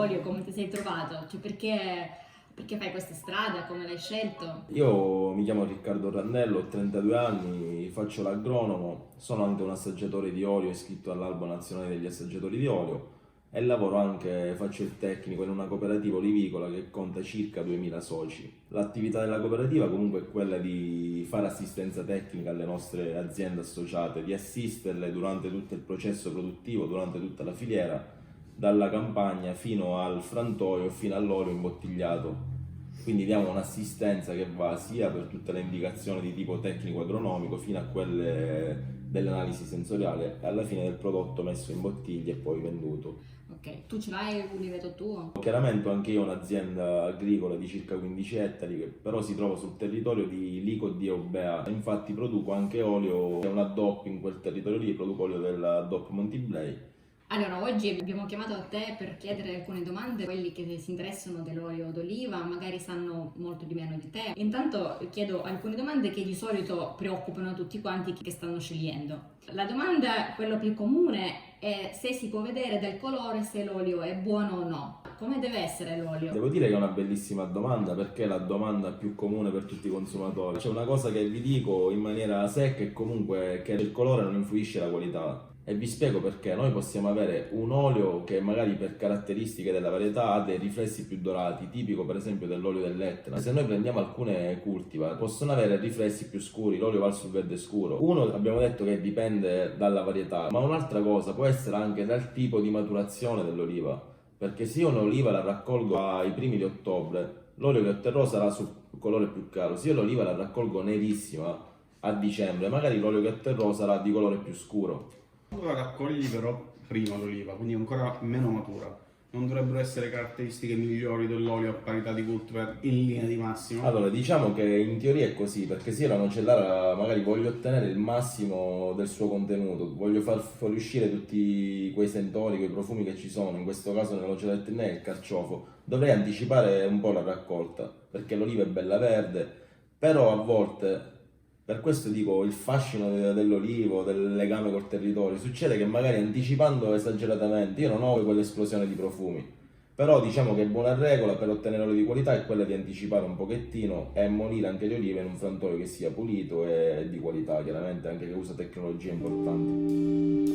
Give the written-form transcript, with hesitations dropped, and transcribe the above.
olio, come ti sei trovato? Cioè, perché fai questa strada? Come l'hai scelto? Io mi chiamo Riccardo Rannello, ho 32 anni, faccio l'agronomo, sono anche un assaggiatore di olio iscritto all'Albo Nazionale degli Assaggiatori di Olio e lavoro anche, faccio il tecnico in una cooperativa olivicola che conta circa 2000 soci. L'attività della cooperativa comunque è quella di fare assistenza tecnica alle nostre aziende associate, di assisterle durante tutto il processo produttivo, durante tutta la filiera, dalla campagna fino al frantoio, fino all'olio imbottigliato. Quindi diamo un'assistenza che va sia per tutte le indicazioni di tipo tecnico-agronomico fino a quelle dell'analisi sensoriale e alla fine del prodotto messo in bottiglie e poi venduto. Ok, tu ce l'hai un oliveto tuo? Chiaramente anche io ho un'azienda agricola di circa 15 ettari che però si trova sul territorio di Lico di Eubea. Infatti produco anche olio, è una DOP in quel territorio lì, produco olio della DOP Montiblei. Allora, oggi abbiamo chiamato a te per chiedere alcune domande, quelli che si interessano dell'olio d'oliva, magari sanno molto di meno di te. Intanto chiedo alcune domande che di solito preoccupano tutti quanti che stanno scegliendo. La domanda, quella più comune, è se si può vedere dal colore se l'olio è buono o no. Come deve essere l'olio? Devo dire che è una bellissima domanda perché è la domanda più comune per tutti i consumatori. C'è una cosa che vi dico in maniera secca e comunque che il colore non influisce la qualità. E vi spiego perché. Noi possiamo avere un olio che magari per caratteristiche della varietà ha dei riflessi più dorati, tipico per esempio dell'olio dell'Etna. Se noi prendiamo alcune cultivar, possono avere riflessi più scuri, l'olio va sul verde scuro. Uno abbiamo detto che dipende dalla varietà, ma un'altra cosa può essere anche dal tipo di maturazione dell'oliva. Perché se io un'oliva la raccolgo ai primi di ottobre, l'olio che otterrò sarà sul colore più chiaro. Se io l'oliva la raccolgo nerissima a dicembre, magari l'olio che otterrò sarà di colore più scuro. Tu la raccogli però prima l'oliva, quindi ancora meno matura. Non dovrebbero essere caratteristiche migliori dell'olio a parità di cultivar in linea di massima? Allora, diciamo che in teoria è così, perché se io la nocellara magari voglio ottenere il massimo del suo contenuto, voglio far fuoriuscire tutti quei sentori, quei profumi che ci sono, in questo caso nella nocella del tennè e il carciofo, dovrei anticipare un po' la raccolta, perché l'oliva è bella verde, però a volte, per questo dico, il fascino dell'olivo, del legame col territorio, succede che magari anticipando esageratamente, io non ho quell'esplosione di profumi. Però diciamo che buona regola per ottenere olio di qualità è quella di anticipare un pochettino e molire anche le olive in un frantoio che sia pulito e di qualità, chiaramente anche che usa tecnologie importanti.